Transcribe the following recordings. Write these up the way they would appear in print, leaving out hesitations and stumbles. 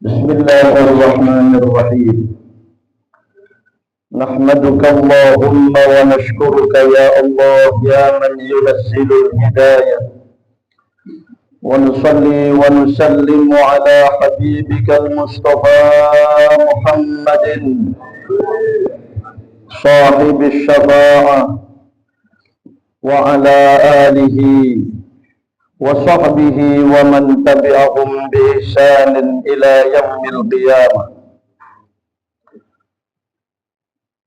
Bismillahirrahmanirrahim. Nahmaduka Allahumma wa nashkuruka ya Allah ya man yunazzilul hidayah. Wa nusalli wa nusallimu ala habibika al-Mustafa Muhammadin sahibi syafa'ah wa ala alihi wa sahbihi wa man tabi'ahum bi ihsanin ila yaumil qiyamah.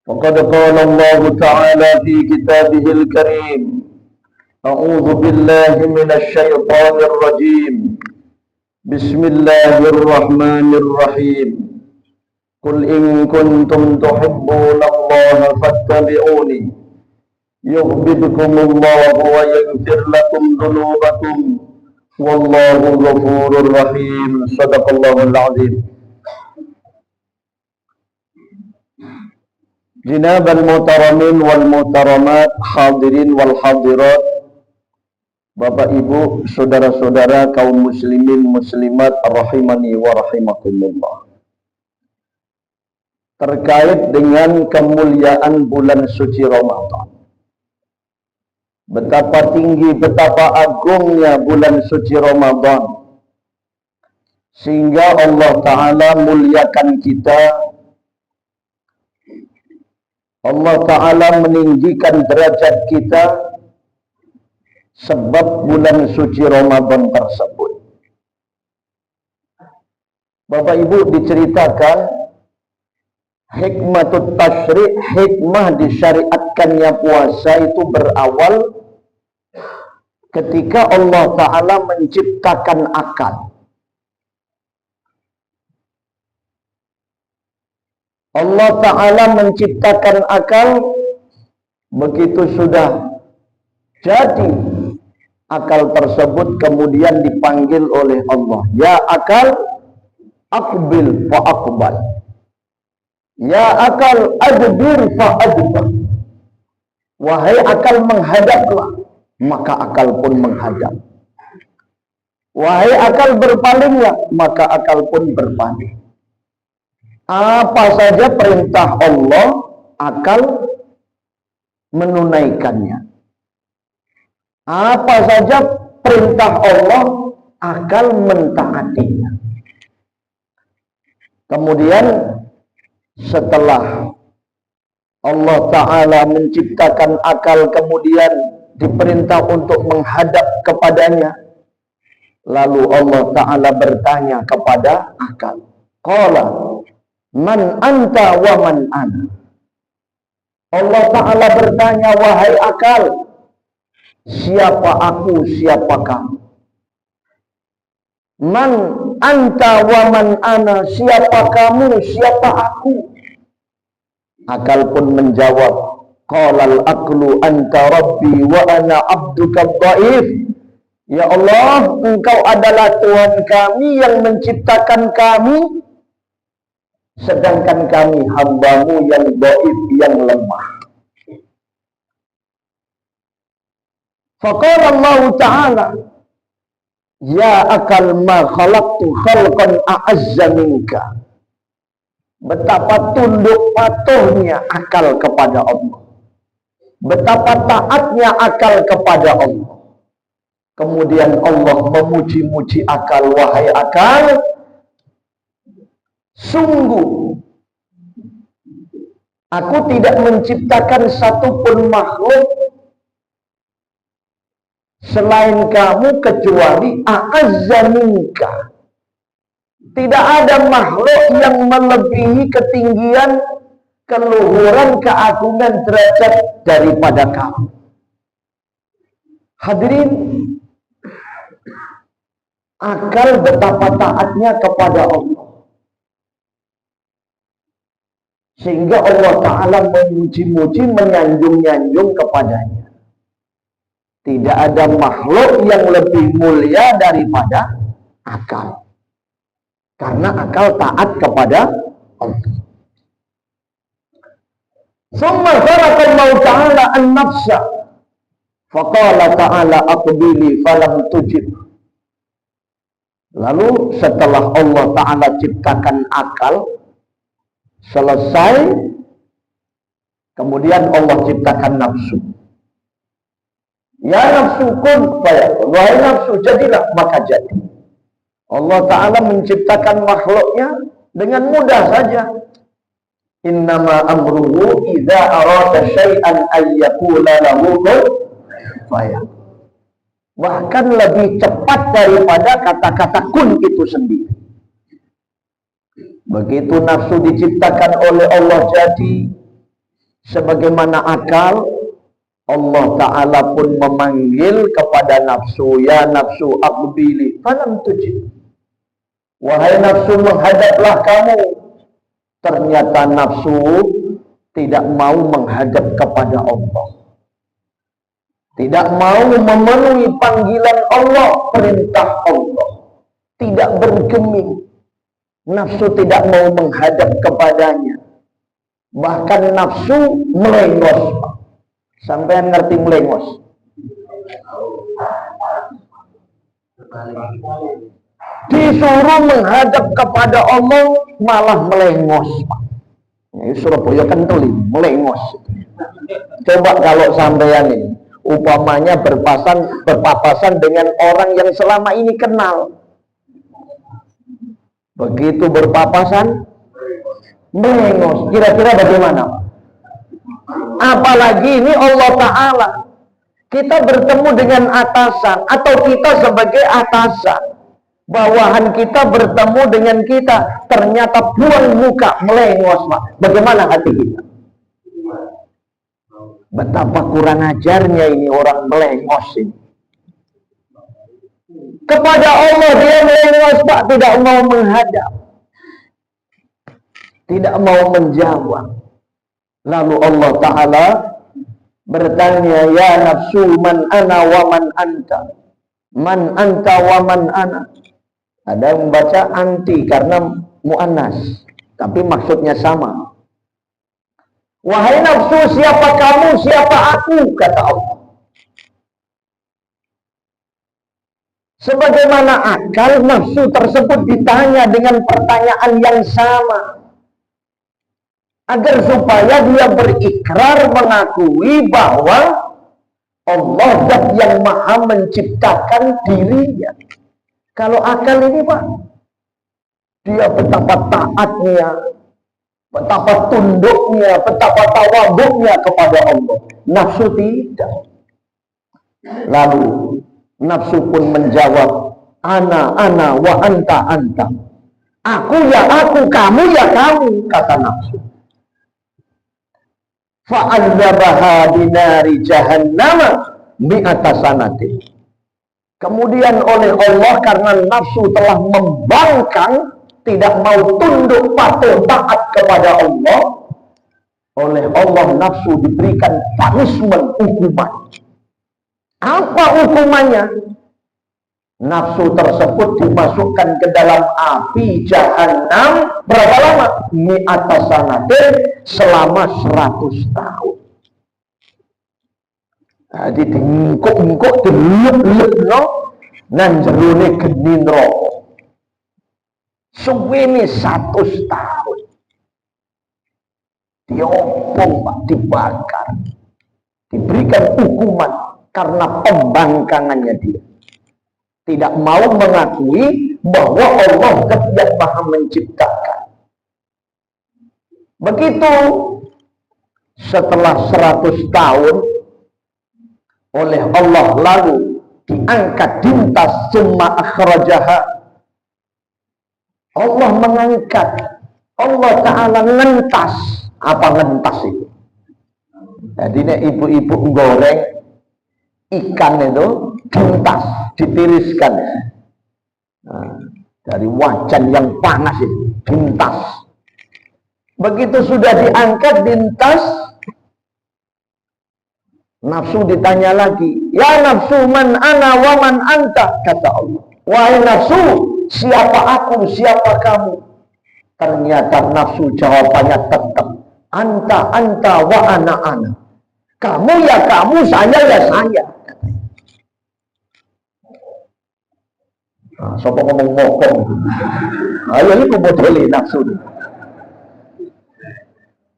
Faqad qala Allah Ta'ala fi kitabihil karim, a'udzu billahi minasy syaithanir rajim. Bismillahirrahmanirrahim. Qul in kuntum tuhibbunallaha fattabi'uni yuhibbukumullahu wa yaghfir lakum dhunubakum wallahu ghafurur rahim. Shadaqallahul azim. Jinabal muhtaramin wal muhtaramat, hadirin wal hadirat, Bapak Ibu, saudara-saudara kaum muslimin muslimat rahimani wa rahimakumullah. Terkait dengan kemuliaan bulan suci Ramadan, betapa tinggi, betapa agungnya bulan suci Ramadan, sehingga Allah Ta'ala muliakan kita. Allah Ta'ala meninggikan derajat kita sebab bulan suci Ramadan tersebut. Bapak Ibu, diceritakan hikmatut tasyri', hikmah disyariatkannya puasa itu berawal ketika Allah Ta'ala menciptakan akal. Allah Ta'ala menciptakan akal, begitu sudah jadi akal tersebut kemudian dipanggil oleh Allah, ya akal aqbil fa aqbal, ya akal adbir fa adbar. Wahai akal, menghadaplah, maka akal pun menghadap. Wahai akal, berpalinglah, maka akal pun berpaling. Apa saja perintah Allah, akal menunaikannya. Apa saja perintah Allah, akal mentaatinya. Kemudian setelah Allah Ta'ala menciptakan akal, kemudian diperintah untuk menghadap kepadanya, lalu Allah Ta'ala bertanya kepada akal, qala man anta wa man ana. Allah Ta'ala bertanya, wahai akal, siapa aku, siapa kamu? Man anta wa man ana, siapa kamu, siapa aku? Akal pun menjawab, qalal aqlu anta rabbi wa ana abduka dhaif. Ya Allah, engkau adalah Tuhan kami yang menciptakan kami, sedangkan kami hambamu yang dhaif, yang lemah. Faqala Allah Ta'ala, ya akal ma khalaqtu khalqan a'azza minka. Betapa tunduk patuhnya akal kepada Allah, betapa taatnya akal kepada Allah. Kemudian Allah memuji-muji akal, wahai akal, sungguh aku tidak menciptakan satupun makhluk selain kamu kecuali a'azza minka. Tidak ada makhluk yang melebihi ketinggian, keluhuran, keagungan derajat daripada kamu. Hadirin, akal betapa taatnya kepada Allah. Sehingga Allah Ta'ala memuji-muji, menyanjung-nyanjung kepadanya. Tidak ada makhluk yang lebih mulia daripada akal. Karena akal taat kepada Allah. Summa dzakara Ta'ala an-nafsa. Faqala Ta'ala aqbili falam tujib. Lalu setelah Allah Ta'ala ciptakan akal, selesai, kemudian Allah ciptakan nafsu. Ya nafsu kun fayakun, wahai nafsu jadilah maka jadi. Allah Ta'ala menciptakan makhluknya dengan mudah saja. Innama amruhu idza arada syai'an ayyakula lahu kun fayakun. Bahkan lebih cepat daripada kata-kata kun itu sendiri. Begitu nafsu diciptakan oleh Allah jadi, sebagaimana akal, Allah Ta'ala pun memanggil kepada nafsu, ya nafsu aqbili falam tujib. Wahai nafsu, menghadaplah kamu. Ternyata nafsu tidak mau menghadap kepada Allah. Tidak mau memenuhi panggilan Allah, perintah Allah. Tidak bergeming. Nafsu tidak mau menghadap kepadanya. Bahkan nafsu melengos. Sampai ngerti melengos? Disuruh menghadap kepada Allah malah melengos. Ini Surabaya kental ini, melengos. Coba kalau sampean ini upamanya berpapasan dengan orang yang selama ini kenal. Begitu berpapasan, melengos. Kira-kira bagaimana? Apalagi ini Allah Ta'ala. Kita bertemu dengan atasan, atau kita sebagai atasan. Bawahan kita bertemu dengan kita, ternyata buang muka, melengos, Pak. Bagaimana hati kita? Betapa kurang ajarnya ini orang melengos ini. Kepada Allah dia melengos, Pak, tidak mau menghadap, tidak mau menjawab. Lalu Allah Ta'ala bertanya, ya nafsu man ana wa man anta. Man anta wa man ana. Ada yang membaca anti karena mu'annas, tapi maksudnya sama. Wahai nafsu, siapa kamu, siapa aku, kata Allah. Sebagaimana akal, nafsu tersebut ditanya dengan pertanyaan yang sama. Agar supaya dia berikrar mengakui bahwa Allah zat yang maha menciptakan dirinya. Kalau akal ini, Pak, dia betapa taatnya, betapa tunduknya, betapa tawaduknya kepada Allah. Nafsu tidak. Lalu nafsu pun menjawab, ana wa anta. Aku ya aku, kamu ya kamu, kata nafsu. Fa'adzabaha binari jahannama mi'ata sanatin. Kemudian oleh Allah, karena nafsu telah membangkang, tidak mau tunduk patuh taat kepada Allah, oleh Allah nafsu diberikan punishment, hukuman. Apa hukumannya? Nafsu tersebut dimasukkan ke dalam api jahanam berapa lama? Mi'ata sanatin, selama 100 tahun. Jadi diengkuk-engkuk, dilep-lep no, nan jerone geni neraka. Suwene 100 tahun. Diopong, Pak, dibakar. Diberikan hukuman karena pembangkangannya dia. Tidak mau mengakui bahwa Allah yang maha menciptakan. Begitu setelah 100 tahun oleh Allah lalu diangkat dintas summa akhrajaha. Allah mengangkat, Allah Ta'ala ngentas. Apa ngentas itu? Jadi ini ibu-ibu goreng ikan itu dintas, ditiriskan. Nah, dari wajan yang panas itu, dintas. Begitu sudah diangkat dintas, nafsu ditanya lagi, ya nafsu man ana wa man anta, kata Allah. Wahai nafsu, siapa aku, siapa kamu? Ternyata nafsu jawabannya tetap, anta wa ana. Kamu ya kamu, saya ya saya. Nah, sopo ngomong mokong. Ayo ini kubodoli nafsu.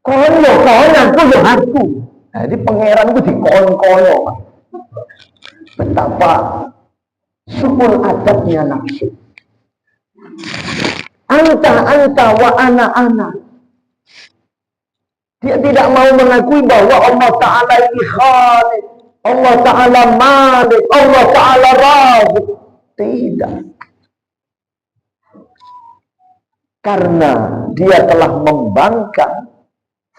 Kono aku ya aku. Nah, jadi pangeran itu dikon-kono. Betapa subul adabnya nafsu. Anta wa ana. Dia tidak mau mengakui bahwa Allah Ta'ala ini Khalik, Allah Ta'ala Malik, Allah Ta'ala Razik. Tidak. Karena dia telah membangkang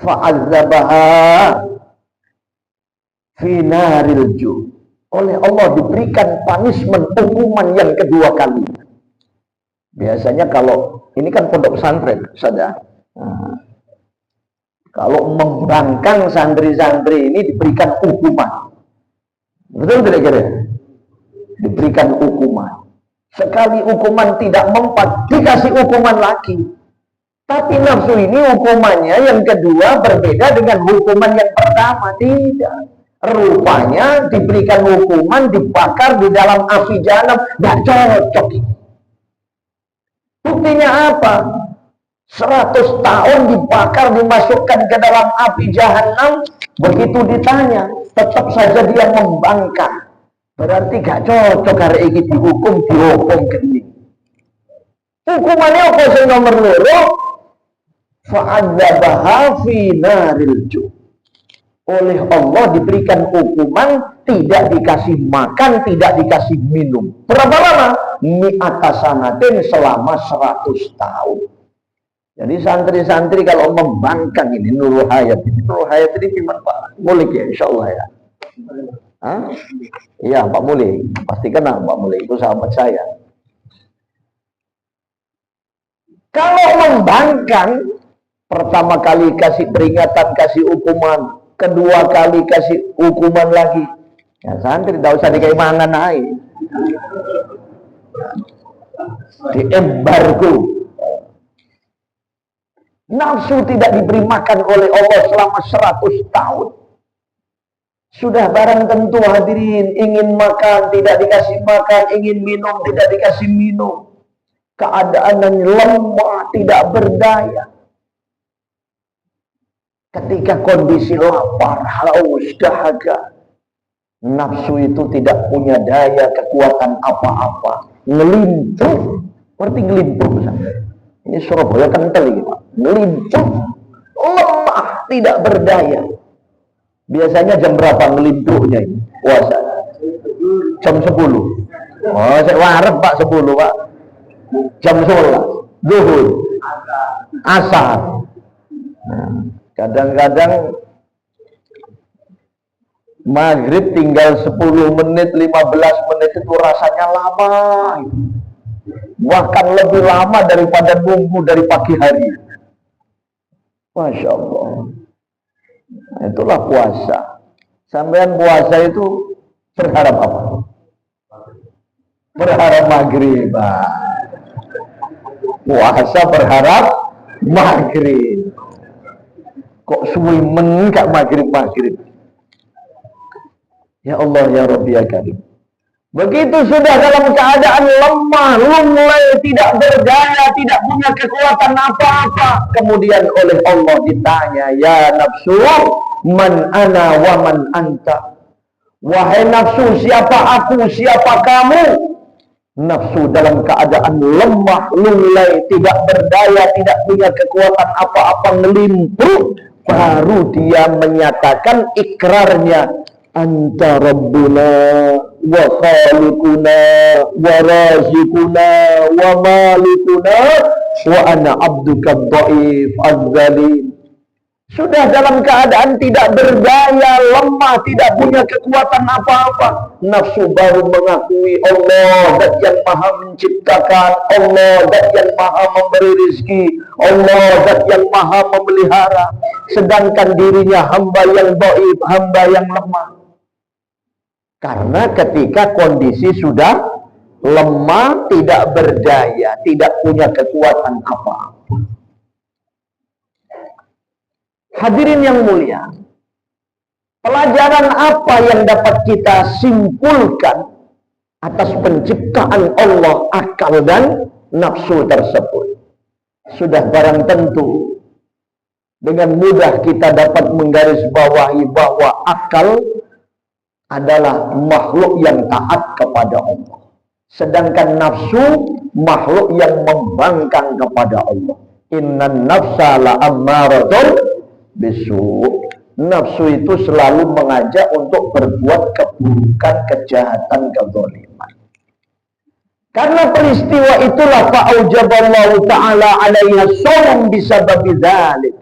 fa'azzabaha fi naril ju. Oleh Allah diberikan punishment, hukuman yang kedua kali. Biasanya kalau ini kan pondok pesantren saja. Nah, kalau membangkang santri-santri ini diberikan hukuman. Betul kira-kira? Diberikan hukuman. Sekali hukuman tidak mempan, dikasih hukuman lagi. Tapi nafsu ini hukumannya yang kedua berbeda dengan hukuman yang pertama. Tidak. Rupanya diberikan hukuman, dibakar di dalam api jahanam. Tidak cocok. Buktinya apa? 100 tahun dibakar, dimasukkan ke dalam api jahanam. Begitu ditanya, tetap saja dia membangkang. Berarti gak cocok hari ini dihukum gini. Hukumannya apa sih nomor loro? Fa'adzabaha fi naril ju. Oleh Allah diberikan hukuman, tidak dikasih makan, tidak dikasih minum. Berapa lama? Mi'ata sanatin, selama 100 tahun. Jadi santri-santri kalau membangkang ini Nurul Hayat ini gimana Pak? Mulai ya insya Allah ya. Hah? Iya Pak Mulai, pasti kenal Pak Mulai, itu sahabat saya. Kalau membangkang, pertama kali kasih peringatan, kasih hukuman, kedua kali kasih hukuman lagi. Ya santri tidak usah dikaimangan naik. Diembargo. Nafsu tidak diberi makan oleh Allah selama 100 tahun. Sudah barang tentu hadirin, ingin makan tidak dikasih makan, ingin minum tidak dikasih minum. Keadaan lemah, tidak berdaya. Ketika kondisi lapar, haus, dahaga, nafsu itu tidak punya daya, kekuatan apa-apa. Ngelimpur. Berarti ngelimpur misalnya. Ini Surabaya kental ini Pak. Ngelimpur. Lemah, tidak berdaya. Biasanya jam berapa ngelimpurnya ini? Puasa. Jam 10. Oh, saya warep Pak 10 Pak. Jam 11. Zuhur. Asar. Nah, kadang-kadang maghrib tinggal 10 menit, 15 menit itu rasanya lama. Bahkan lebih lama daripada nunggu dari pagi hari. Masya Allah. Itulah puasa. Sampean puasa itu berharap apa? Berharap maghrib. Puasa berharap maghrib. Kok suwi men gak maghrib. Ya Allah ya Rabbi ya Karim. Begitu sudah dalam keadaan lemah, lunglai, tidak berdaya, tidak punya kekuatan apa-apa. Kemudian oleh Allah ditanya, ya nafsu, man ana wa man anta. Wahai nafsu, siapa aku, siapa kamu? Nafsu dalam keadaan lemah, lunglai, tidak berdaya, tidak punya kekuatan apa-apa, ngelimpur. Baru dia menyatakan ikrarnya, anta rabbuna wa khaliquna wa razikuna wa malikuna wa ana abduka dhaif az-zalim. Sudah dalam keadaan tidak berdaya, lemah, tidak punya kekuatan apa-apa. Nafsu baru mengakui Allah dat yang maha menciptakan, Allah dat yang maha memberi rezeki, Allah dat yang maha memelihara. Sedangkan dirinya hamba yang dhaif, hamba yang lemah. Karena ketika kondisi sudah lemah, tidak berdaya, tidak punya kekuatan apa-apa. Hadirin yang mulia, pelajaran apa yang dapat kita simpulkan atas penciptaan Allah, akal dan nafsu tersebut? Sudah barang tentu dengan mudah kita dapat menggarisbawahi bahwa akal adalah makhluk yang taat kepada Allah, sedangkan nafsu makhluk yang membangkang kepada Allah. Innan nafsa la'ammaratun bisu. Nafsu itu selalu mengajak untuk berbuat keburukan, kejahatan, kezaliman. Karena peristiwa itulah fa'aujaballahu ta'ala alaiha shawm bisababi dzalik.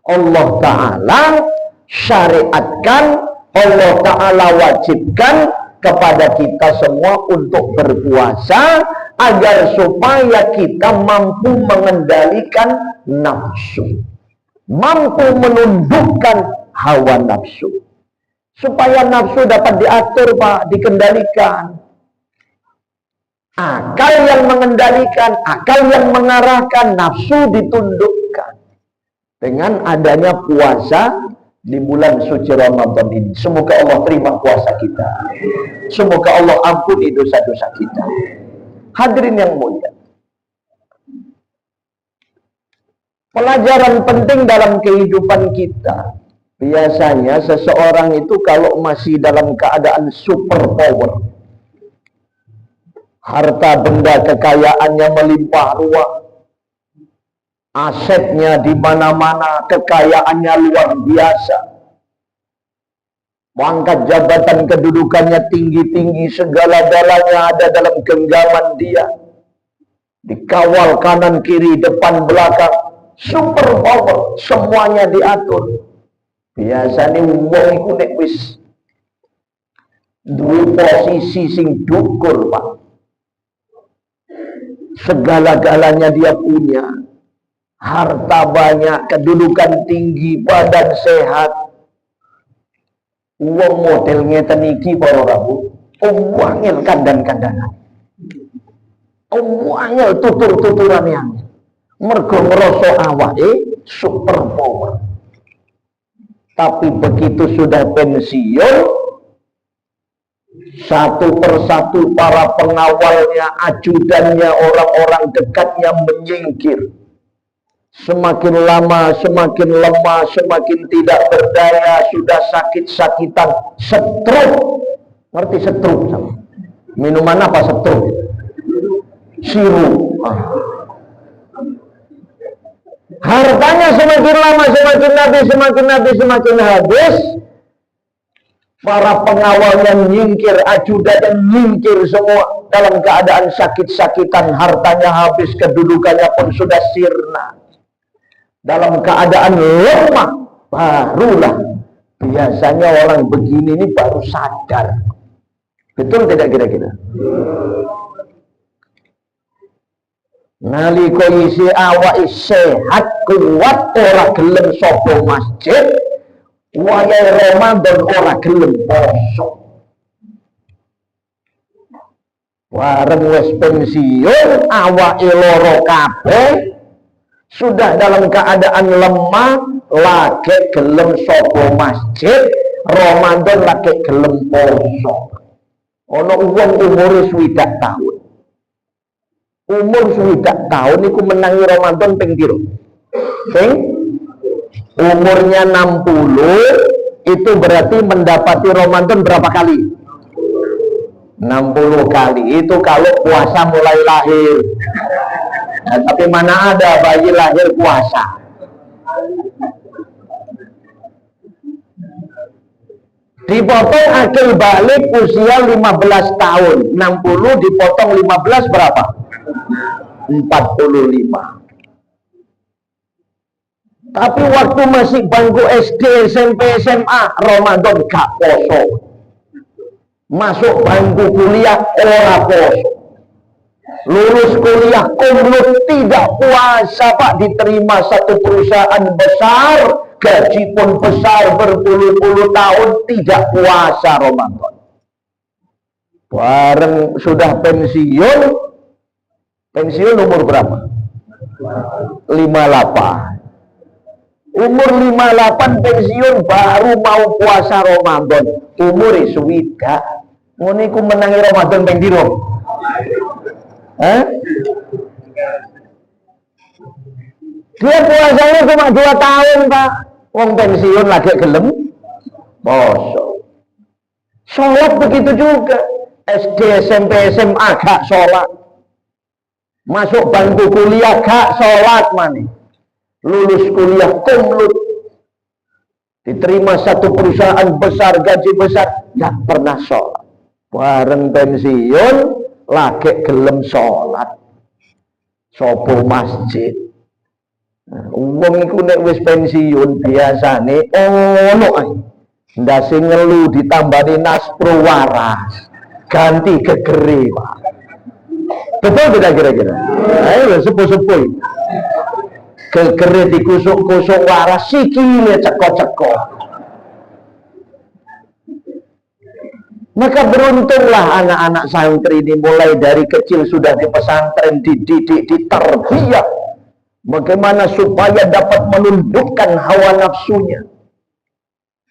Allah Ta'ala syariatkan, Allah Ta'ala wajibkan kepada kita semua untuk berpuasa agar supaya kita mampu mengendalikan nafsu, mampu menundukkan hawa nafsu, supaya nafsu dapat diatur, Pak, dikendalikan. Akal yang mengendalikan, akal yang mengarahkan, nafsu ditundukkan dengan adanya puasa di bulan suci Ramadan ini. Semoga Allah terima puasa kita, semoga Allah ampuni dosa-dosa kita. Hadirin yang mulia, pelajaran penting dalam kehidupan kita. Biasanya seseorang itu kalau masih dalam keadaan super power, harta benda kekayaannya melimpah ruah, asetnya di mana-mana, kekayaannya luar biasa, pangkat jabatan kedudukannya tinggi-tinggi, segala-galanya ada dalam genggaman dia, dikawal kanan kiri depan belakang, super power, semuanya diatur. Biasanya wong iku nek wis duwe posisi sing dukur, Pak, segala-galanya dia punya, harta banyak, kedudukan tinggi, badan sehat. Wong model ngeten iki para rabu, wangil kandan-kandanan, wangil tutur-tuturan yang mergo ngrasa awake super power. Tapi begitu sudah pensiun, satu persatu para pengawalnya, ajudannya, orang-orang dekatnya menyingkir. Semakin lama, semakin lemah, semakin tidak berdaya, sudah sakit-sakitan, stroke. Ngerti stroke? Minuman apa stroke? Sirup. Hartanya semakin lama, semakin habis. Para pengawalnya nyingkir, ajudannya nyingkir semua. Dalam keadaan sakit-sakitan, hartanya habis, kedudukannya pun sudah sirna. Dalam keadaan lemah, barulah biasanya orang begini ini baru sadar. Betul tidak kira-kira? Nalika isi awak sehat kuat, ora gelem sapa masjid, wayahe Ramadan ora gelem poso. Wareng wis pensiun, awake lara kabeh, sudah dalam keadaan lemah, lagi gelem sapa masjid, Ramadan lagi gelem poso. Ana wong umure 60 tahun. Umur 60 tahun iku menangi Ramadan ping piro? Ping umurnya 60, itu berarti mendapati Ramadan berapa kali? 60 kali. Itu kalau puasa mulai lahir. Nah, tapi mana ada bayi lahir puasa? Dipotong akil balik usia 15 tahun. 60 dipotong 15 berapa? 45. Tapi waktu masih bangku SD, SMP, SMA, Ramadan gak poso. Masuk bangku kuliah, ora poso. Lulus kuliah, kumlot, tidak puasa Pak. Diterima satu perusahaan besar, gaji pun besar, berpuluh-puluh tahun, tidak puasa Ramadan. Bareng sudah pensiun umur berapa? 58. Umur 58 pensiun baru mau puasa Ramadan. Umur suwida. Ngono iku menangi Ramadan ping piro? Dia puasanya cuma 2 tahun Pak. Wong pensiun lagi gelem poso. Sholat begitu juga. SD, SMP, SMA gak sholat. Masuk bangku kuliah gak sholat mani. Lulus kuliah kumlut. Diterima satu perusahaan besar, gaji besar, gak pernah sholat. Bareng pensiun lagi gelem sholat. Sopo masjid. Wong iku nek wis pensiun biasane ono ae. Ndase ngelu ditambani naspro waras. Ganti gegere, Pak. Betul tidak kira-kira? Ayo sepuh-sepuh. Gegere dikusuk-kusuk waras, sikile cekok-cekok. Maka beruntunglah anak-anak santri ini mulai dari kecil sudah di pesantren, dididik, ditarbiyah. Bagaimana supaya dapat menundukkan hawa nafsunya.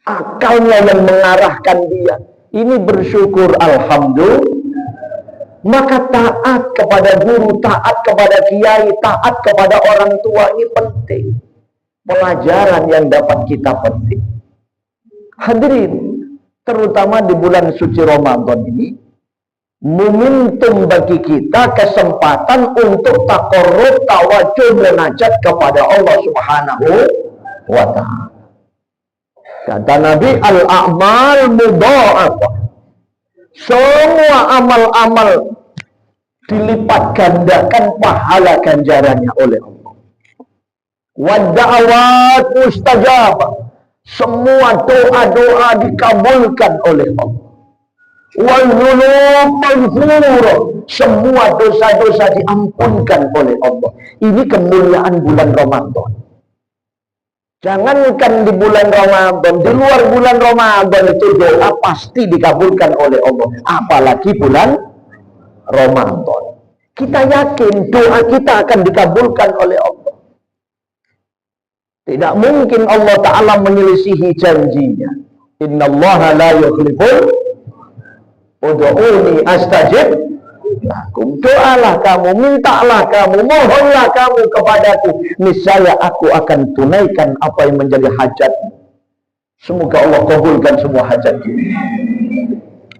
Akalnya yang mengarahkan dia. Ini bersyukur alhamdulillah. Maka taat kepada guru, taat kepada kiai, taat kepada orang tua ini penting. Pelajaran yang dapat kita petik. Hadirin, terutama di bulan suci Ramadan ini, momentum bagi kita kesempatan untuk taqarrub, tawajuh, munajat kepada Allah Subhanahu wa ta'ala. Kata Nabi, al-a'mal mudha'afah. Semua amal-amal dilipat gandakan pahala ganjarannya oleh Allah. Wadda'awat mustajabah. Semua doa-doa dikabulkan oleh Allah. Wal dzunub maghfurah. Semua dosa-dosa diampunkan oleh Allah. Ini kemuliaan bulan Ramadan. Jangankan di bulan Ramadan, di luar bulan Ramadan itu doa pasti dikabulkan oleh Allah. Apalagi bulan Ramadan. Kita yakin doa kita akan dikabulkan oleh Allah. Tidak mungkin Allah Ta'ala menyelisihi janjinya. Innallaha la yukhliful ud'uni astajib lakum. Doalah kamu, mintalah kamu, mohonlah kamu kepadaku, niscaya aku akan tunaikan apa yang menjadi hajatmu. Semoga Allah kabulkan semua hajat kita.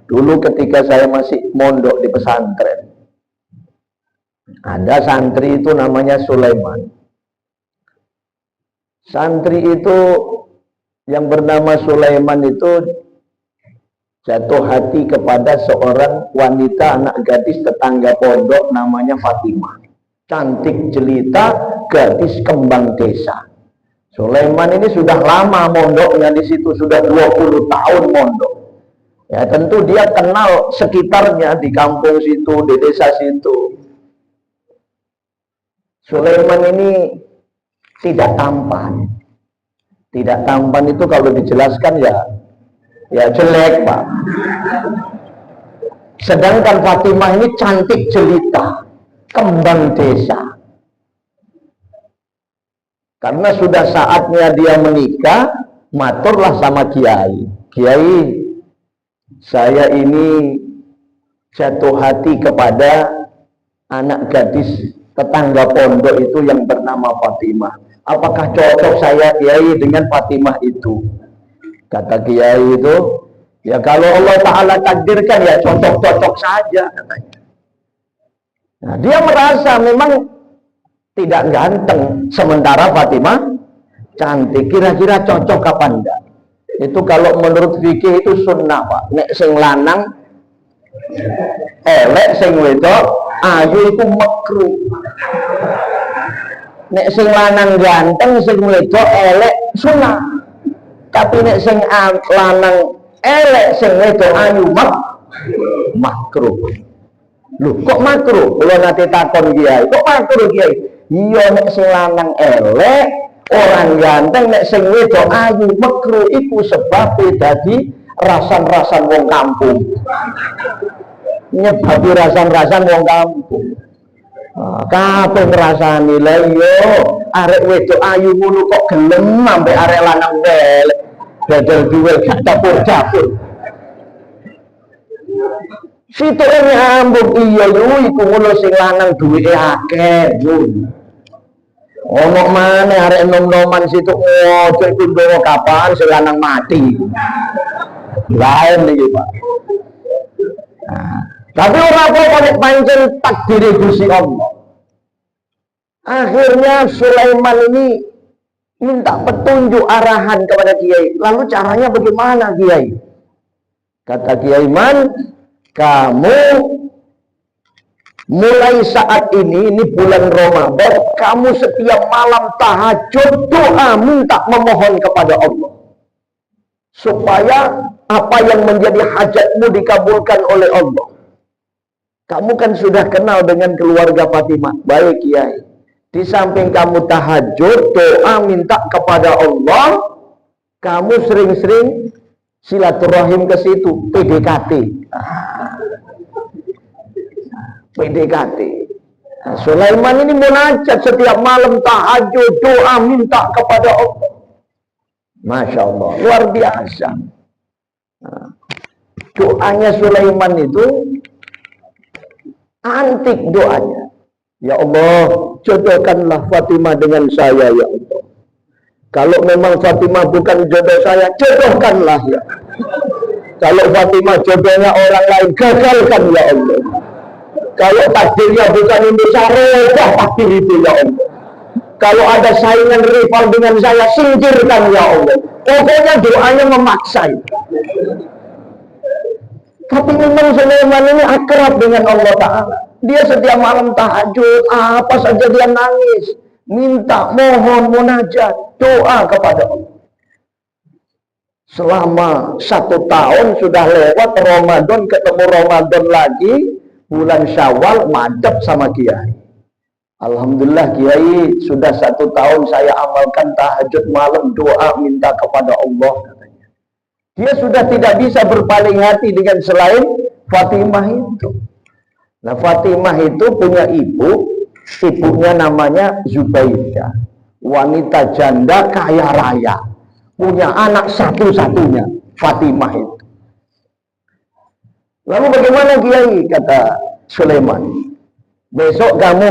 Dulu ketika saya masih mondok di pesantren, ada santri itu namanya Sulaiman. Santri itu yang bernama Sulaiman itu jatuh hati kepada seorang wanita, anak gadis tetangga pondok namanya Fatimah. Cantik jelita, gadis kembang desa. Sulaiman ini sudah lama mondoknya di situ, sudah 20 tahun mondok. Ya tentu dia kenal sekitarnya di kampung situ, di desa situ. Sulaiman ini tidak tampan. Tidak tampan itu kalau dijelaskan ya jelek, Pak. Sedangkan Fatimah ini cantik jelita, kembang desa. Karena sudah saatnya dia menikah, maturlah sama kiai. Kiai, saya ini jatuh hati kepada anak gadis tetangga pondok itu yang bernama Fatimah. Apakah cocok saya kiai dengan Fatimah itu? Kata kiai itu, ya kalau Allah Ta'ala takdirkan ya cocok-cocok saja katanya. Nah, dia merasa memang tidak ganteng, sementara Fatimah cantik. Kira-kira cocok apa enggak? Itu kalau menurut fikih itu sunnah, Pak. Nek sing lanang elek, sing wedok ayu itu makruh. nek sing lanang ganteng sing wedok elek sunah. Tapi nek sing lanang elek sing wedok ayu makruh. Loh kok makruh? Kula nate takon Kiai, kok makruh Kiai? Iya nek sing lanang elek, orang ganteng nek sing wedok ayu makruh iku sebab dadi rasan-rasan wong kampung. Nyebabi rasan-rasan wong kampung. Kabeh ngrasani lha yo arek wedok ayu ngono kok gelem ambek arek lanang elek. Dadal duel gak dapur-dapur. Situ nyambung iya yo iku ngono sing lanang duwike akeh yo. Ono maneh arek nom-noman situ ojo iku ndowo kapan sing lanang mati. Lain iki, Pak. Nah, tapi ora apa-apa nek pancen takdire Gusti Allah. Akhirnya Sulaiman ini minta petunjuk arahan kepada Kiai. Lalu caranya bagaimana Kiai? Kata Kiai Man, kamu mulai saat ini bulan Ramadan, kamu setiap malam tahajud doa minta memohon kepada Allah. Supaya apa yang menjadi hajatmu dikabulkan oleh Allah. Kamu kan sudah kenal dengan keluarga Fatimah. Baik Kiai. Di samping kamu tahajud, doa minta kepada Allah, kamu sering-sering silaturahim ke situ, PDKT. PDKT. Nah, Sulaiman ini munajat setiap malam tahajud, doa minta kepada Allah. Masya Allah, luar biasa. Nah, doanya Sulaiman itu antik doanya. Ya Allah, jodohkanlah Fatimah dengan saya ya Allah. Kalau memang Fatimah bukan jodoh saya, jodohkanlah ya. Kalau Fatimah jodohnya orang lain, gagalkan ya Allah. Kalau takdirnya bukan untuk saya, rubah takdir itu ya Allah. Kalau ada saingan rival dengan saya, singkirkan ya Allah. Pokoknya doanya memaksa. Tapi memang Sulaiman ini akrab dengan Allah Ta'ala. Dia setiap malam tahajud, apa saja dia nangis. Minta, mohon, munajat, doa kepada Allah. Selama 1 tahun sudah lewat Ramadan, ketemu Ramadan lagi, bulan Syawal, madep sama Kiai. Alhamdulillah Kiai, sudah 1 tahun saya amalkan tahajud malam, doa minta kepada Allah katanya. Dia sudah tidak bisa berpaling hati dengan selain Fatimah itu. Nah Fatimah itu punya ibunya namanya Zubaidah, wanita janda kaya raya, punya anak satu-satunya Fatimah itu. Lalu bagaimana Kiai? Kata Sulaiman, besok kamu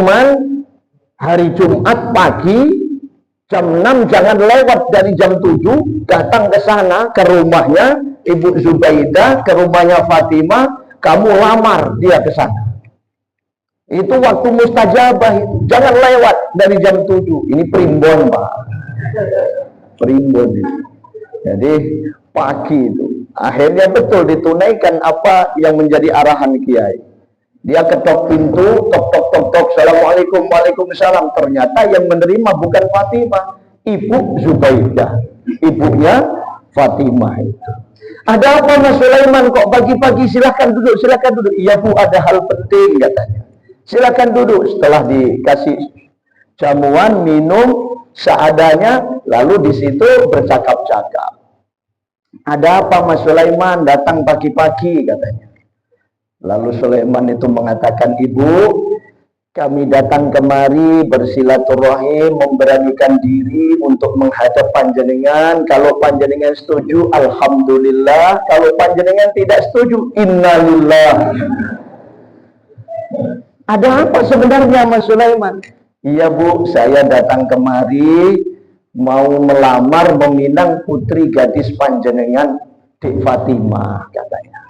hari Jumat pagi jam 6 jangan lewat dari jam 7, datang ke sana ke rumahnya Ibu Zubaidah, ke rumahnya Fatimah, kamu lamar dia ke sana. Itu waktu mustajabah itu. Jangan lewat dari jam 7. Ini primbon, Pak. Primbon itu. Jadi pagi itu. Akhirnya betul ditunaikan apa yang menjadi arahan Kiai. Dia ketok pintu, tok. Assalamualaikum, waalaikumsalam. Ternyata yang menerima bukan Fatimah, Ibu Zubaidah, ibunya Fatimah itu. Ada apa Mas Sulaiman kok pagi-pagi? Silahkan duduk. Iya Bu, ada hal penting katanya. Silakan duduk. Setelah dikasih jamuan, minum seadanya, lalu di situ bercakap-cakap. Ada apa Mas Sulaiman datang pagi-pagi katanya. Lalu Sulaiman itu mengatakan, Ibu, kami datang kemari bersilaturahim, memberanikan diri untuk menghadap panjenengan. Kalau panjenengan setuju, alhamdulillah. Kalau panjenengan tidak setuju, innalillah. Ada apa sebenarnya Mas Sulaiman? Iya Bu, saya datang kemari mau melamar meminang putri gadis panjenengan, Dik Fatimah katanya.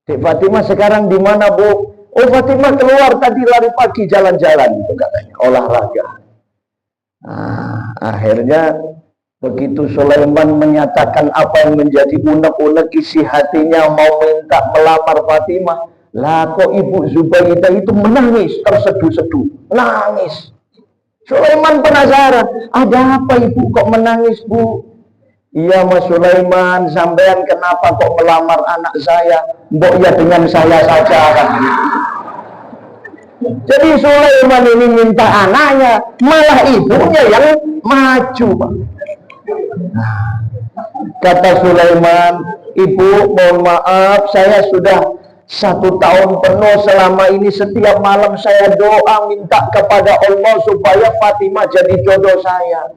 Dik Fatimah sekarang di mana Bu? Oh Fatimah keluar tadi lari pagi jalan-jalan itu katanya, olahraga. Nah, akhirnya begitu Sulaiman menyatakan apa yang menjadi unek-unek isi hatinya mau minta melamar Fatimah, lah kok Ibu Zubaidah itu menangis, terseduh-seduh, nangis. Sulaiman penasaran, ada apa ibu kok menangis bu? Iya Mas Sulaiman, sampean kenapa kok melamar anak saya? Mbok ya dengan saya saja kan. Jadi Sulaiman ini minta anaknya, malah ibunya yang maju Pak. Nah, kata Sulaiman, ibu mohon maaf, saya sudah 1 tahun penuh selama ini setiap malam saya doa minta kepada Allah supaya Fatimah jadi jodoh saya.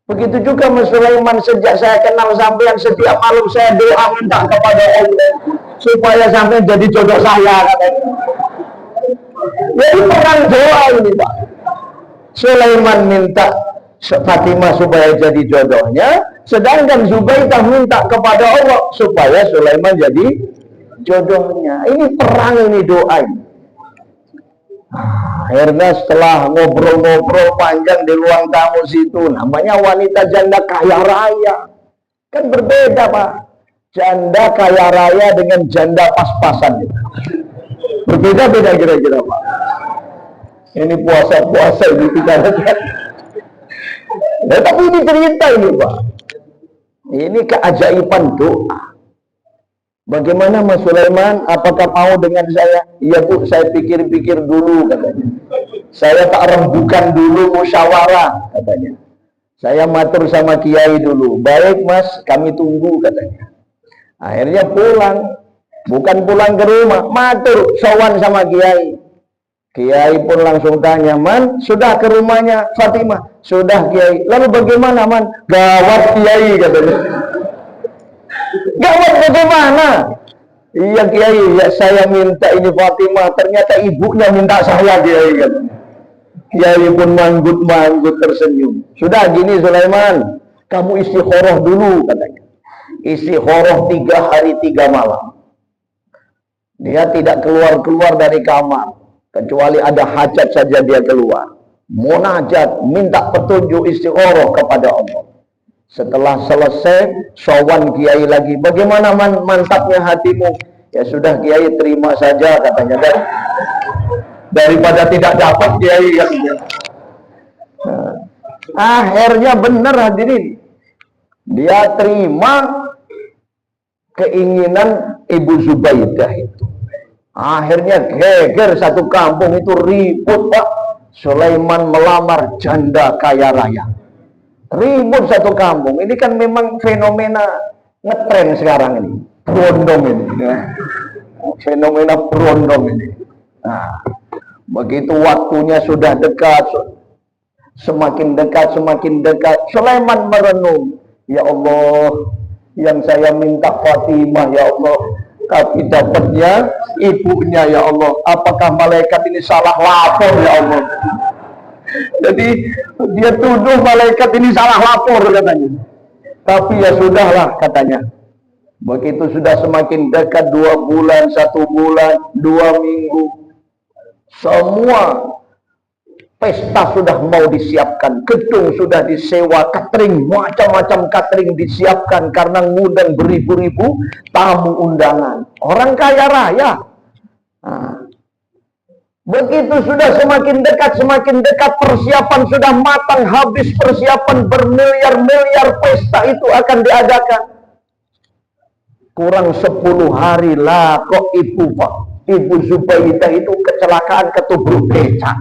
Begitu juga Mas Sulaiman, sejak saya kenal sampean setiap malam saya doa minta kepada Allah supaya sampean jadi jodoh saya. Jadi perang doa ini Pak. Sulaiman minta Fatimah supaya jadi jodohnya, sedangkan Zubaidah minta kepada Allah supaya Sulaiman jadi jodohnya. Ini perang, ini doa ini. Akhirnya setelah ngobrol-ngobrol panjang di ruang tamu situ, namanya wanita janda kaya raya. Kan berbeda Pak. Janda kaya raya dengan janda pas-pasan. Berbeda-beda kira-kira Pak. Ini puasa-puasa ini kita lihat. Nah, tapi ini cerita ini Pak. Ini keajaiban doa. Bagaimana Mas Sulaiman, apakah mau dengan saya? Iya Bu, saya pikir-pikir dulu katanya. Saya tak rembukan dulu musyawarah katanya. Saya matur sama kiai dulu. Baik Mas, kami tunggu katanya. Akhirnya pulang. Bukan pulang ke rumah, matur sowan sama kiai. Kiai pun langsung tanya, Man, sudah ke rumahnya Fatimah? Sudah kiai. Lalu bagaimana Man? Gawat kiai katanya. Gawat bagaimana? Iya kiai, ya saya minta ini Fatimah, ternyata ibunya minta saya kiai katanya. Kiai pun manggut-manggut tersenyum. Sudah gini Sulaiman, kamu istikharah dulu katanya. Istikharah 3 hari 3 malam. Dia tidak keluar-keluar dari kamar, kecuali ada hajat saja dia keluar. Munajat, minta petunjuk istikharah kepada Allah. Setelah selesai, sowan kiai lagi. Bagaimana mantapnya hatimu? Ya sudah kiai, terima saja katanya. Daripada tidak dapat kiai katanya. Nah, akhirnya benar hadirin. Dia terima keinginan Ibu Zubaidah itu. Akhirnya geger satu kampung itu ribut Pak. Sulaiman melamar janda kaya raya. Ribut satu kampung. Ini kan memang fenomena ngetren sekarang ini. Berondong ini. Ya. Fenomena berondong ini. Nah, begitu waktunya sudah dekat, semakin dekat, semakin dekat. Sulaiman merenung. Ya Allah, yang saya minta Fatimah ya Allah, tapi dapatnya ibunya ya Allah. Apakah malaikat ini salah lapor ya Allah? Jadi dia tuduh malaikat ini salah lapor katanya. Tapi ya sudahlah katanya. Begitu sudah semakin dekat 2 bulan, 1 bulan, 2 minggu, semua pesta sudah mau disiapkan, gedung sudah disewa, catering, macam-macam catering disiapkan karena ngundang beribu-ribu tamu undangan. Orang kaya raya. Nah, begitu sudah semakin dekat persiapan sudah matang, habis persiapan bermiliar-miliar pesta itu akan diadakan. Kurang 10 hari lah kok Ibu Zubaidah itu kecelakaan ketubruk becak.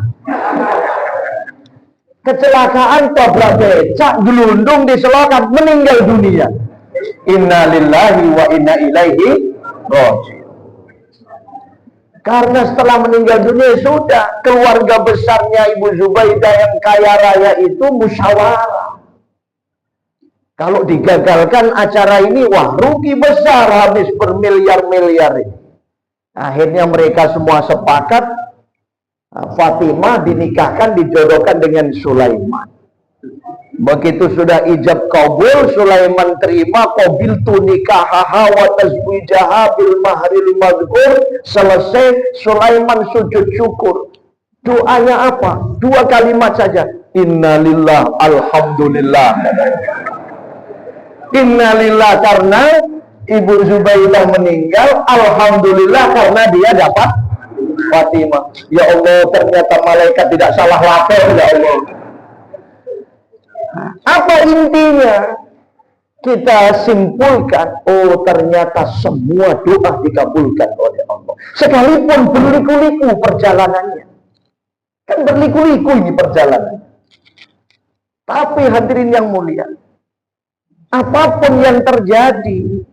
Kecelakaan tabrak becak, gelundung di selokan, meninggal dunia. Inna lillahi wa inna ilaihi raji'un. Karena setelah meninggal dunia sudah, keluarga besarnya Ibu Zubaidah yang kaya raya itu musyawarah. Kalau digagalkan acara ini, wah rugi besar, habis bermiliar-miliar ini. Akhirnya mereka semua sepakat, Fatimah dinikahkan, dijodohkan dengan Sulaiman. Begitu sudah ijab kabul, Sulaiman terima, qabiltu nikahaha wa tazwijaha bil mahril madhkur. Selesai, Sulaiman sujud syukur. Doanya apa? 2 kalimat saja. Innalillah, alhamdulillah. Innalillah karena Ibu Zubaidah meninggal, alhamdulillah karena dia dapat Fatimah. Ya Allah, ternyata malaikat tidak salah lapor ya Allah. Apa intinya? Kita simpulkan, oh ternyata semua doa dikabulkan oleh Allah. Sekalipun berliku-liku perjalanannya. Kan berliku-liku ini perjalanan. Tapi hadirin yang mulia, apapun yang terjadi,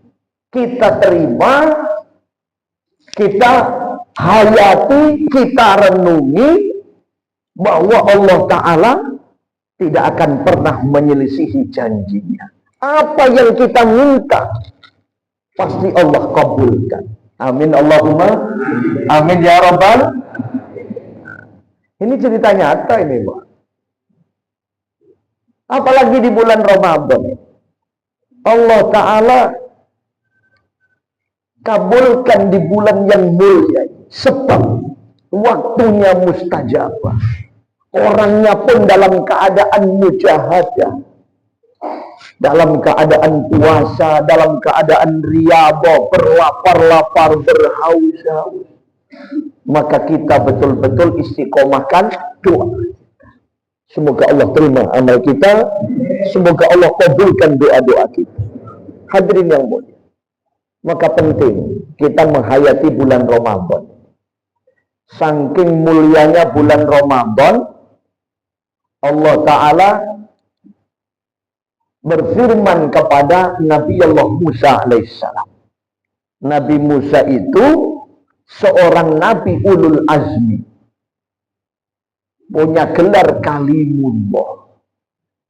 kita terima, kita hayati, kita renungi, bahwa Allah Ta'ala tidak akan pernah menyelisihi janjinya. Apa yang kita minta, pasti Allah kabulkan. Amin Allahumma amin ya Rabbal. Ini cerita nyata ini, Pak. Apalagi di bulan Ramadan, Allah Ta'ala kabulkan di bulan yang mulia, sebab waktunya mustajabah. Orangnya pun dalam keadaan mujahadah, dalam keadaan puasa, dalam keadaan riyadhah, berlapar-lapar, berhaus-haus. Maka kita betul-betul istiqomahkan doa. Semoga Allah terima amal kita, semoga Allah kabulkan doa-doa kita. Hadirin yang mulia, maka penting kita menghayati bulan Ramadan. Saking mulianya bulan Ramadan, Allah Ta'ala berfirman kepada Nabi Allah Musa alaihissalam. Nabi Musa itu seorang Nabi ulul azmi, punya gelar kalimullah,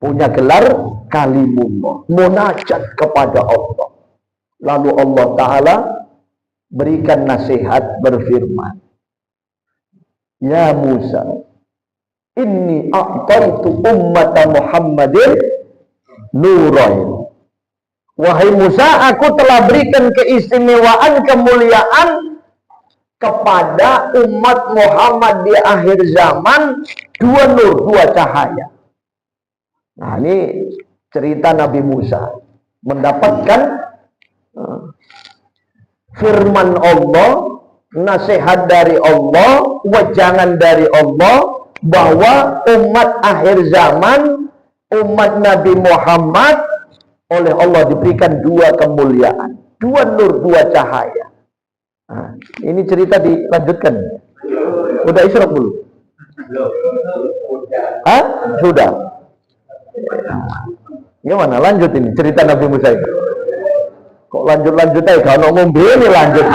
punya gelar kalimullah, munajat kepada Allah. Lalu Allah Ta'ala berikan nasihat, berfirman, ya Musa, inni a'taitu ummata Muhammadin nurain. Wahai Musa, aku telah berikan keistimewaan, kemuliaan kepada umat Muhammad di akhir zaman, dua nur, dua cahaya. Nah, ini cerita Nabi Musa mendapatkan firman Allah, nasihat dari Allah, wejangan dari Allah, bahwa umat akhir zaman, umat Nabi Muhammad, oleh Allah diberikan dua kemuliaan, dua nur, dua cahaya. Nah, ini cerita dilanjutkan. Udah isyraq dulu? Hah? Sudah. Gimana lanjut ini cerita Nabi Musa ini? Kok lanjut-lanjut aja? Kalau ngombe ini lanjut.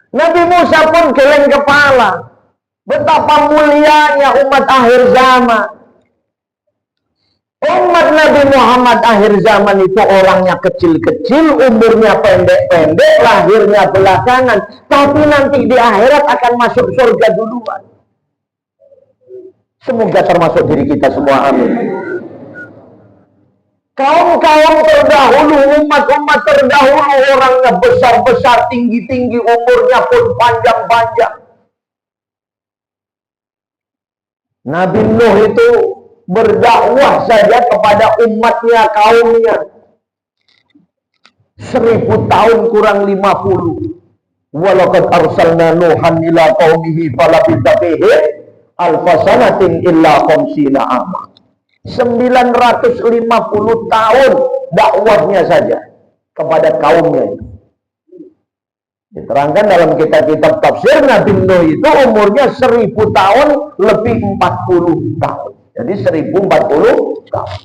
Nabi Musa pun geleng kepala. Betapa mulianya umat akhir zaman. Umat Nabi Muhammad akhir zaman itu orangnya kecil-kecil, umurnya pendek-pendek, lahirnya belakangan. Tapi nanti di akhirat akan masuk surga duluan. Semoga termasuk diri kita semua, amin. Kaum-kaum terdahulu, umat-umat terdahulu, orangnya besar-besar, tinggi-tinggi, umurnya pun panjang-panjang. Nabi Nuh itu berdakwah saja kepada umatnya, kaumnya, 1000 tahun kurang 50. Walaqad arsalna Nuhan ila qaumihi falabitha fihim alfa sanatin illa khamsina ama. 950 tahun dakwahnya saja kepada kaumnya itu. Diterangkan dalam kitab-kitab tafsir, Nabi Nuh itu umurnya 1000 tahun lebih 40 tahun. Jadi 1040 tahun.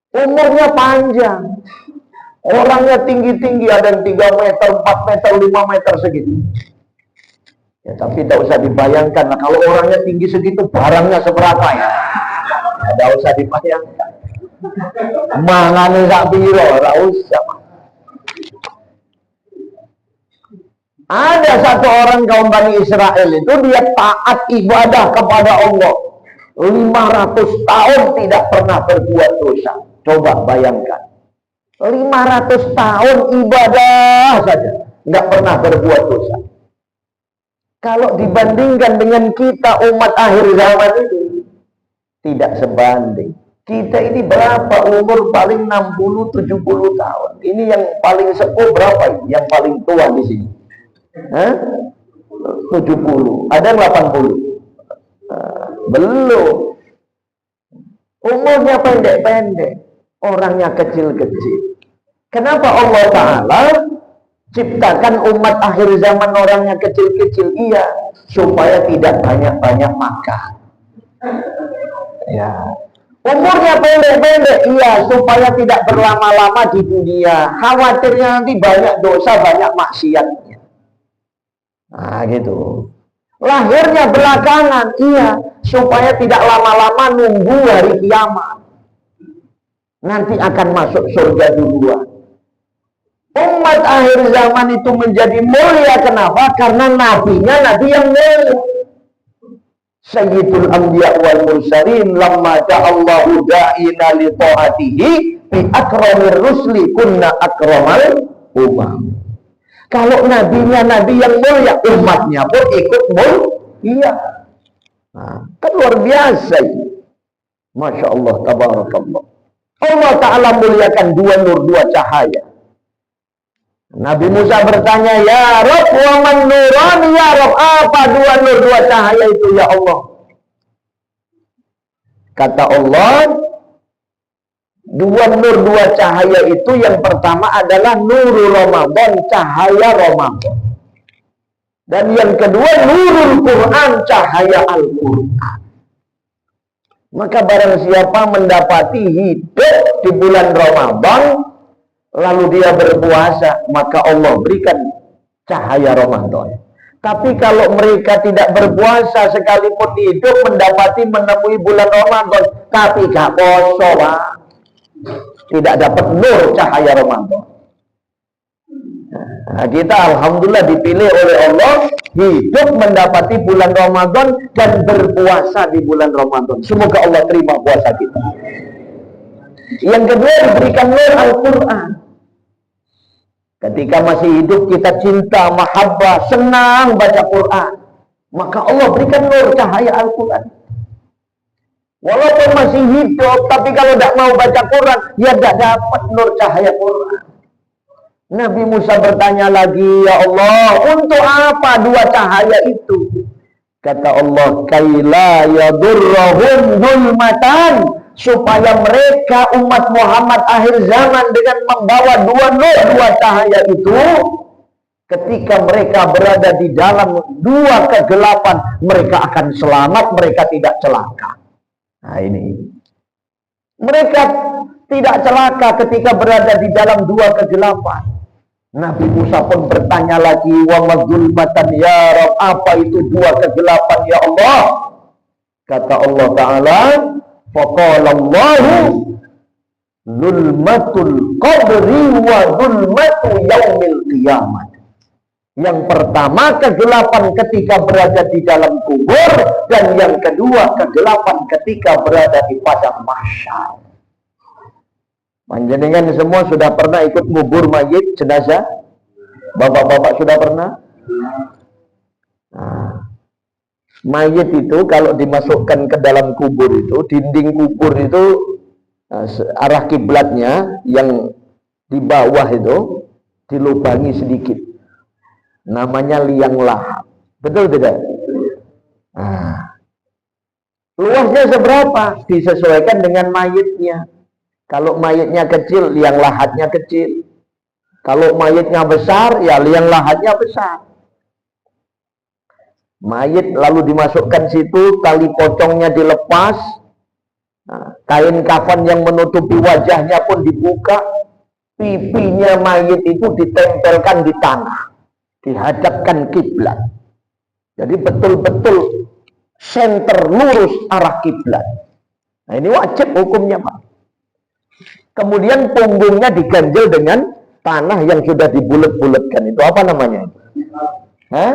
Umurnya panjang. Orangnya tinggi-tinggi, ada yang 3 meter, 4 meter, 5 meter segitu. Ya, tapi tidak usah dibayangkan, nah, kalau orangnya tinggi segitu, barangnya seberapa ya? Tidak usah dibayangkan. Mangane sak piro, tidak usah. Ada satu orang kaum Bani Israel itu, dia taat ibadah kepada Allah 500 tahun tidak pernah berbuat dosa. Coba bayangkan, 500 tahun ibadah saja, nggak pernah berbuat dosa. Kalau dibandingkan dengan kita umat akhir zaman itu, tidak sebanding. Kita ini berapa umur? Paling 60-70 tahun. Ini yang paling sepuh berapa? Yang paling tua di sini. Hah? 70, ada yang 80. Belum. Umurnya pendek-pendek, orangnya kecil-kecil. Kenapa Allah Ta'ala ciptakan umat akhir zaman orangnya kecil-kecil? Iya, supaya tidak banyak-banyak makan. Ya. Umurnya pendek-pendek, iya, supaya tidak berlama-lama di dunia. Khawatirnya nanti banyak dosa, banyak maksiatnya. Nah, gitu. Lahirnya belakangan, iya, supaya tidak lama-lama nunggu hari kiamat. Nanti akan masuk surga duluan. Umat akhir zaman itu menjadi mulia. Kenapa? Karena nabinya nabi yang mulia. Sayyidul Anbiya wal Mursalin lamma ja'allahu da'ina li ta'atihi bi akramir rusli kunna akramal umam. Kalau nabinya nabi yang mulia, umatnya pun ikut mulia. Nah, kan luar biasa ini. Masya Allah, tabarakallah. Allah Ta'ala muliakan dua nur, dua cahaya. Nabi Musa bertanya, ya Rabb, wa man nuran, ya Rabb, apa dua nur, dua cahaya itu ya Allah? Kata Allah, dua nur, dua cahaya itu yang pertama adalah nurul Ramadan, cahaya Ramadan. Dan yang kedua nurul Quran, cahaya Al-Quran. Maka barang siapa mendapati hidup di bulan Ramadan, lalu dia berpuasa, maka Allah berikan cahaya Ramadan. Tapi kalau mereka tidak berpuasa, sekalipun hidup mendapati menemui bulan Ramadan, tapi gak poso, tidak dapat nur cahaya Ramadan. Nah, kita alhamdulillah dipilih oleh Allah hidup mendapati bulan Ramadan dan berpuasa di bulan Ramadan. Semoga Allah terima puasa kita. Yang kedua, diberikan nur Al-Quran. Ketika masih hidup kita cinta, mahabbah, senang baca Quran, maka Allah berikan nur cahaya Al-Quran. Walaupun masih hidup, tapi kalau tidak mau baca Quran, ya tidak dapat nur cahaya Quran. Nabi Musa bertanya lagi, ya Allah, untuk apa dua cahaya itu? Kata Allah, kaila yadurrahum zulmatan, supaya mereka umat Muhammad akhir zaman dengan membawa dua nur, dua cahaya itu, ketika mereka berada di dalam dua kegelapan, mereka akan selamat, mereka tidak celaka. Nah ini, mereka tidak celaka ketika berada di dalam dua kegelapan. Nabi Musa pun bertanya lagi, wa madzulmatan ya Rabb, apa itu dua kegelapan ya Allah? Kata Allah Ta'ala, faqala Allahu zulmatul qabri wa zulmatu yaumil qiyamah. Yang pertama kegelapan ketika berada di dalam kubur, dan yang kedua kegelapan ketika berada di padang mahsyar. Panjenengan semua sudah pernah ikut ngubur mayit jenazah? Bapak-bapak sudah pernah? Nah, mayit itu kalau dimasukkan ke dalam kubur itu, dinding kubur itu arah kiblatnya yang di bawah itu dilubangi sedikit. Namanya liang lahat. Betul tidak? Nah, luasnya seberapa? Disesuaikan dengan mayitnya. Kalau mayitnya kecil, liang lahatnya kecil. Kalau mayitnya besar, ya liang lahatnya besar. Mayit lalu dimasukkan situ, tali pocongnya dilepas, nah, kain kafan yang menutupi wajahnya pun dibuka, pipinya mayit itu ditempelkan di tanah, dihadapkan kiblat. Jadi betul-betul senter lurus arah kiblat. Nah ini wajib hukumnya, Pak. Kemudian punggungnya diganjel dengan tanah yang sudah dibulet-buletkan. Itu apa namanya? Hah?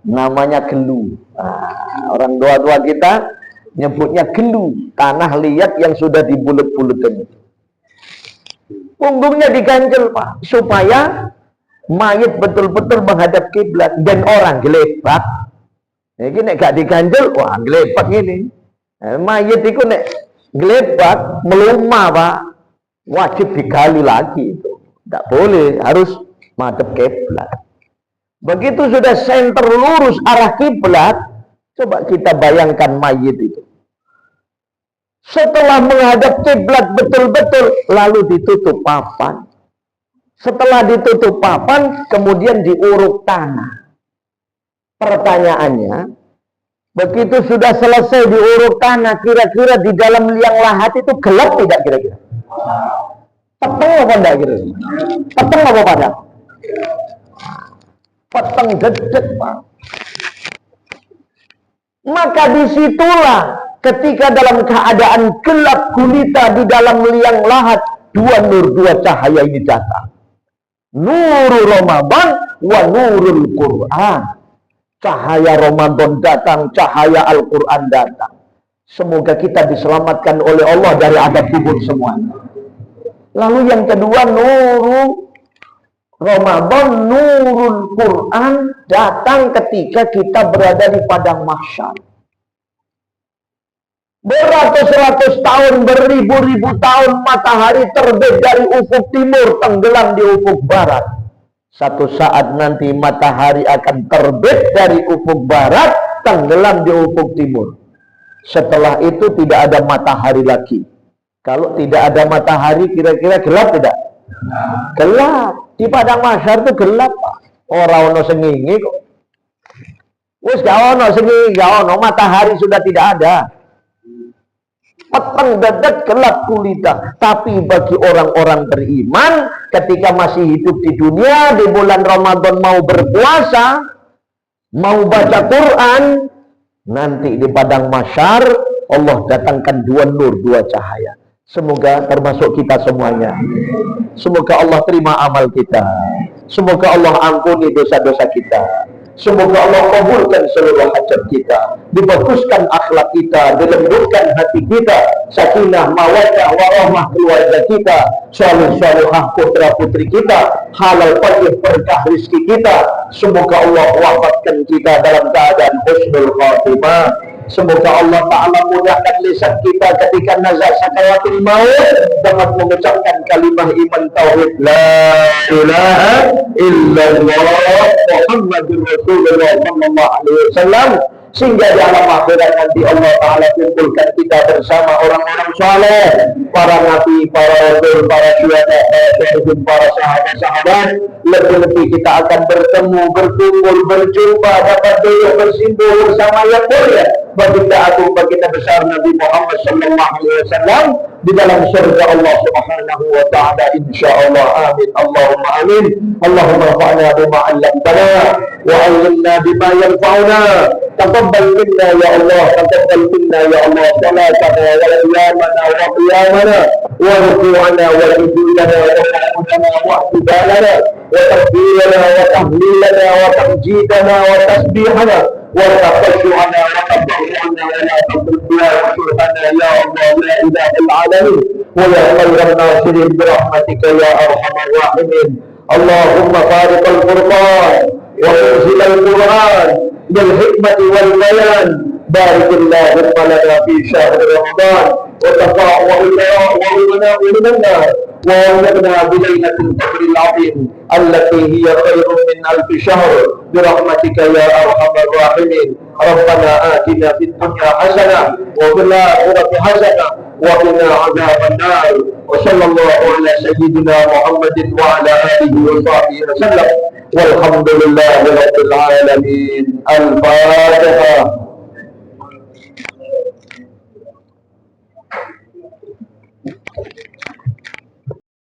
Namanya gelu. Nah, orang tua-tua kita nyebutnya gelu, tanah liat yang sudah dibulet-buletkan. Punggungnya diganjel, Pak, supaya mayit betul-betul menghadap kiblat. Dan orang gelebat, ini nek gak diganjel, wah gelebat gini. Mayit itu nek gelebat melumah, Pak, wajib digali lagi itu. Tidak boleh, harus madhep kiblat. Begitu sudah senter lurus arah kiblat, coba kita bayangkan mayit itu. Setelah menghadap kiblat betul-betul, lalu ditutup papan. Setelah ditutup papan, kemudian diuruk tanah. Pertanyaannya, begitu sudah selesai diuruk tanah, kira-kira di dalam liang lahat itu gelap tidak kira-kira? Peteng apa enggak kira-kira? Peteng apa padam? Peteng dedek, Pak. Maka disitulah ketika dalam keadaan gelap gulita di dalam liang lahat, dua nur, dua cahaya ini datang. Nurul Ramadan wa nurul Quran. Cahaya Ramadan datang, cahaya Al-Quran datang. Semoga kita diselamatkan oleh Allah dari adab kubur semuanya. Lalu yang kedua, nurul Ramadan, nurul Quran datang ketika kita berada di padang mahsyar. Beratus-ratus tahun, beribu-ribu tahun matahari terbit dari ufuk timur, tenggelam di ufuk barat. Satu saat nanti matahari akan terbit dari ufuk barat, tenggelam di ufuk timur. Setelah itu tidak ada matahari lagi. Kalau tidak ada matahari, kira-kira gelap tidak? Gelap. Di padang mahsyar itu gelap, Pak. Ora ono sengenge kok. Wis gak ono sengenge, gak ono, matahari sudah tidak ada. Peteng dedet gelap gulita. Tapi bagi orang-orang beriman, ketika masih hidup di dunia, di bulan Ramadan mau berpuasa, mau baca Quran, nanti di padang mahsyar Allah datangkan dua nur, dua cahaya. Semoga termasuk kita semuanya. Semoga Allah terima amal kita. Semoga Allah ampuni dosa-dosa kita. Semoga Allah kabulkan seluruh hajat kita, dibaguskan akhlak kita, dilembutkan hati kita, sakinah, mawaddah, warahmah keluarga kita, salih-salihah putra-putri kita, halal thayyib berkah rezeki kita. Semoga Allah wafatkan kita dalam keadaan husnul khatimah. Semoga Allah Ta'ala mudahkan lisan kita ketika nazar sakaratul maut dapat mengucapkan kalimah iman tauhid la ilaha illallah Muhammadur Rasulullah sallallahu alaihi wasallam, sehingga di alam akhirat nanti Allah Ta'ala kumpulkan kita bersama orang-orang saleh, para nabi, para rasul, para syuhada, para sahabat-sahabat. Lebih-lebih kita akan bertemu, berkumpul, berjumpa, dapat duduk bersimpuh bersama yang mulia baginda agung, baginda besar Nabi Muhammad sallallahu alaihi wasallam di dalam surga Allah Subhanahu wa taala insyaallah. Amin. Allahumma amin. Allahumma fa'alna bima 'allamtana wa 'allimna bima yanfa'una. Taqabbal minna ya Allah, taqabbal minna ya Allah salatana wa qiyamana wa qiyamana wa ruku'ana wa sujudana wa qiyamana wa i'tidalana wa takbirana wa tahlilana wa tamjidana wa tasbihana wa taqashshu'ana wa tabarru'ana wa la taqulna wa subhana ya Allah la ilaha illa alamin wa ya khairan nasirin bi rahmatika ya arhamar rahimin. Allahumma fariqal furqan wa munzil al-Qur'an bil hikmati wal bayan, barik Allahumma lana fi syahr Ramadan wa taqawwalna wa lana minna wa wa'adna bi lailatul qadril 'azim allati hiya khairun min alf syahr bi rahmatika ya arhamar rahimin. Rabbana atina fid dunya hasanah wa fil akhirati hasanah wa qina 'adzaban nar. Wa sallallahu ala sayyidina Muhammadin wa ala alihi wa sahbihi wa sallam. Walhamdulillahi rabbil alamin. Al-Fatihah.